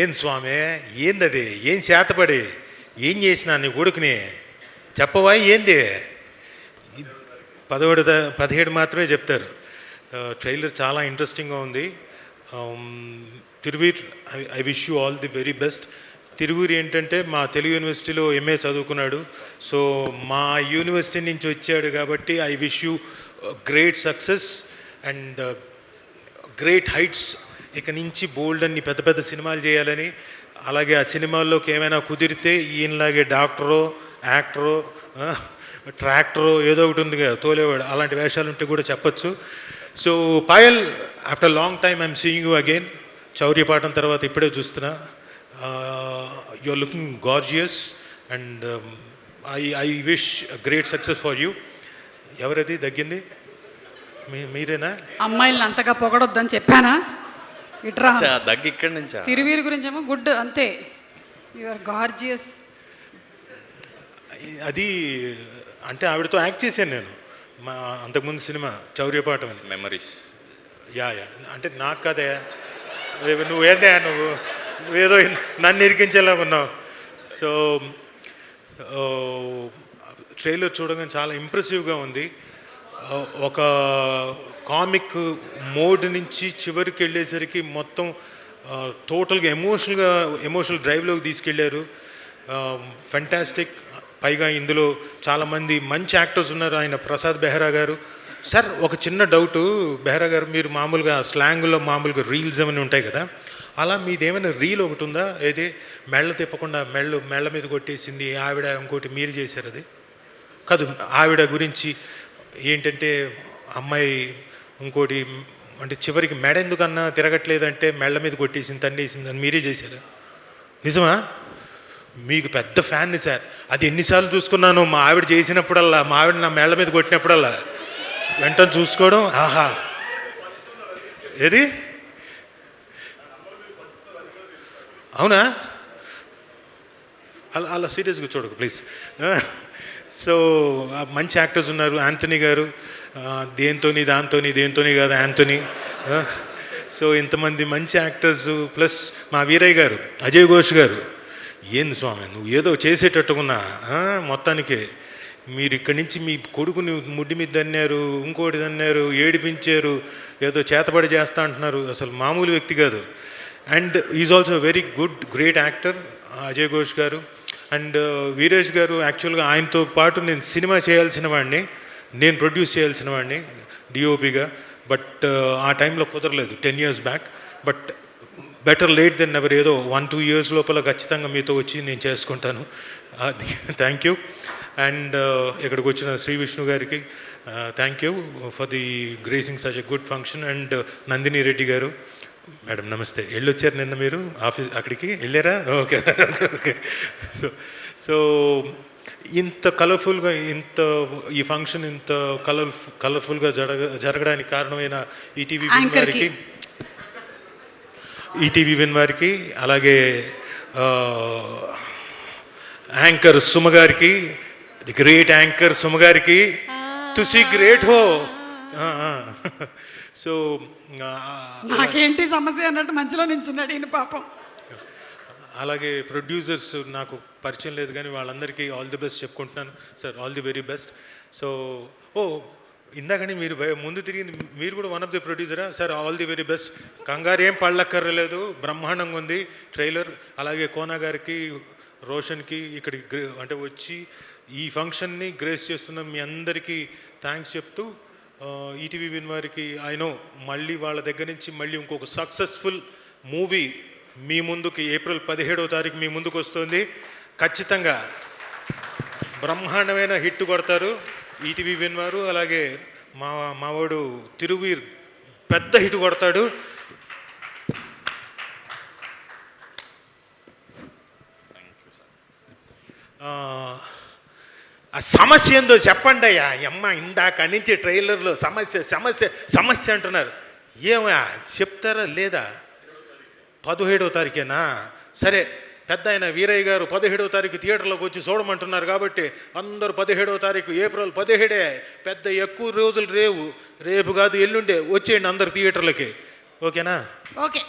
ఏం స్వామి, ఏందది? ఏం చేతపడి ఏం చేసినా నీ కొడుకుని చెప్పవా? ఏంది 17 మాత్రమే చెప్తారు. ట్రైలర్ చాలా ఇంట్రెస్టింగ్గా ఉంది. Thiruveer, I wish you all the very best. తిరువూరి ఏంటంటే మా తెలుగు యూనివర్సిటీలో ఎంఏ చదువుకున్నాడు. సో మా యూనివర్సిటీ నుంచి వచ్చాడు కాబట్టి I wish you great success and great heights. ఇక నుంచి బోల్డ్ అన్ని పెద్ద పెద్ద సినిమాలు చేయాలని, అలాగే ఆ సినిమాల్లోకి ఏమైనా కుదిరితే ఈయనలాగే డాక్టరో, యాక్టరో, ట్రాక్టరో ఏదో ఒకటి ఉంది కదా తోలేవాడు, అలాంటి వేషాలు ఉంటే కూడా చెప్పచ్చు. So Payal, after long time I'm seeing you again. Chaurya Paatham తర్వాత ఇప్పుడే చూస్తున్నా. You are looking gorgeous and I wish great success for you. ఎవరది దగ్గింది? మీరేనా? అమ్మాయిలను అంతగా పొగడొద్దని చెప్పానా? ఇట్రా దగ్గి ఇక్కడి నుంచా? తిరువీరు గురించి ఏమో గుడ్ అంతే. You are gorgeous. అది అంటే ఆవిడతో యాక్ట్ చేశాను నేను మా అంతకుముందు సినిమా చౌర్యపాఠం అని. మెమరీస్. యా అంటే నాకు కదే, నువ్వేదే నువ్వేదో నన్ను ఇరికించేలా ఉన్నావు. సో ట్రైలర్ చూడగానే చాలా ఇంప్రెసివ్గా ఉంది. ఒక కామిక్ మోడ్ నుంచి చివరికి వెళ్ళేసరికి మొత్తం టోటల్గా ఎమోషనల్ డ్రైవ్లోకి తీసుకెళ్ళారు. ఫెంటాస్టిక్. పైగా ఇందులో చాలామంది మంచి యాక్టర్స్ ఉన్నారు. ఆయన ప్రసాద్ బెహ్రా గారు. సార్ ఒక చిన్న డౌటు బెహ్రా గారు, మీరు మామూలుగా స్లాంగ్లో మామూలుగా రీల్స్ ఏమైనా ఉంటాయి కదా, అలా మీదేమైనా రీల్ ఒకటి ఉందా? ఏది మెళ్ళ తిప్పకుండా మెళ్ళ మీద కొట్టేసింది ఆవిడ, ఇంకోటి మీరు చేశారు అది కాదు, ఆవిడ గురించి ఏంటంటే అమ్మాయి ఇంకోటి అంటే చివరికి మెడ ఎందుకన్నా తిరగట్లేదంటే మెళ్ళ మీద కొట్టేసింది, తన్నేసింది అని మీరే చేశారు. నిజమా? మీకు పెద్ద ఫ్యాన్ని సార్. అది ఎన్నిసార్లు చూసుకున్నాను. మా ఆవిడ చేసినప్పుడల్లా, మా ఆవిడ నా మెళ్ళ మీద కొట్టినప్పుడల్లా వెంటనే చూసుకోవడం. ఆహా, ఏది అవునా? అలా సీరియస్గా చూడకు ప్లీజ్. సో మంచి యాక్టర్స్ ఉన్నారు. యాంథనీ గారు దేంతోని కాదు యాంథనీ. సో ఇంతమంది మంచి యాక్టర్స్ ప్లస్ మా వీరయ్య గారు, అజయ్ ఘోష్ గారు. ఏంది స్వామి నువ్వు ఏదో చేసేటట్టుకున్నా మొత్తానికి. మీరు ఇక్కడి నుంచి మీ కొడుకుని ముడ్డి మీద దన్నారు, ఇంకోటి దన్నారు, ఏడిపించారు, ఏదో చేతబడి చేస్తా అంటున్నారు. అసలు మామూలు వ్యక్తి కాదు. And is also very good great actor Ajay Ghosh గారు. అండ్ వీరేష్ గారు యాక్చువల్గా ఆయనతో పాటు నేను సినిమా చేయాల్సిన వాడిని, నేను ప్రొడ్యూస్ చేయాల్సిన వాడిని డిఓపిగా. బట్ ఆ టైంలో కుదరలేదు 10 years back. But better late then ever. ఏదో 1-2 years లోపల ఖచ్చితంగా మీతో వచ్చి నేను చేసుకుంటాను. Thank you. అండ్ ఇక్కడికి వచ్చిన శ్రీ విష్ణు గారికి thank you for the gracing such a good function. And Nandini Reddy గారు, మేడం నమస్తే. వెళ్ళొచ్చారు నిన్న మీరు ఆఫీస్, అక్కడికి వెళ్ళారా? Okay okay. సో ఇంత కలర్ఫుల్గా ఈ ఫంక్షన్ ఇంత కలర్ఫుల్గా జరగడానికి కారణమైన ఈటీవీ విన్ వారికి అలాగే యాంకర్ సుమ గారికి, ది గ్రేట్ యాంకర్ సుమ గారికి, తుసి గ్రేట్ హో. సో నాకేంటి సమస్య అన్నట్టు మధ్యలో నించున్నాడు ఈయన పాపం. అలాగే ప్రొడ్యూసర్స్ నాకు పరిచయం లేదు కానీ వాళ్ళందరికీ ఆల్ ది బెస్ట్ చెప్పుకుంటున్నాను sir. All the very best. So ఇందాకని మీరు ముందు తిరిగింది, మీరు కూడా వన్ ఆఫ్ ది ప్రొడ్యూసరా sir? All the very best. కంగారు ఏం పళ్ళక్కర్లేదు, బ్రహ్మాండంగా ఉంది ట్రైలర్. అలాగే కోనా గారికి, రోషన్కి ఇక్కడికి అంటే వచ్చి ఈ ఫంక్షన్ని గ్రేస్ చేస్తున్న మీ అందరికీ థ్యాంక్స్ చెప్తూ, ఈటీవీ విన్ వారికి ఐ నో మళ్ళీ వాళ్ళ దగ్గర నుంచి మళ్ళీ ఇంకొక సక్సెస్ఫుల్ మూవీ మీ ముందుకి April 17 మీ ముందుకు వస్తుంది. ఖచ్చితంగా బ్రహ్మాండమైన హిట్ కొడతారు ఈటీవీ విన్ వారు. అలాగే మావాడు తిరువీర్ పెద్ద హిట్ కొడతాడు. ఆ సమస్య ఏందో చెప్పండి అయ్యా. అమ్మ ఇందాక నుంచి ట్రైలర్లో సమస్య సమస్య సమస్య అంటున్నారు. ఏమయ్యా చెప్తారా లేదా? 17వ తారీఖేనా? సరే, పెద్ద ఆయన వీరయ్య గారు 17వ తారీఖు థియేటర్లోకి వచ్చి చూడమంటున్నారు కాబట్టి అందరూ 17వ తారీఖు April 17 పెద్ద ఎక్కువ రోజులు రేపు కాదు ఎల్లుండే వచ్చేయండి అందరు థియేటర్లకి. ఓకేనా? ఓకే.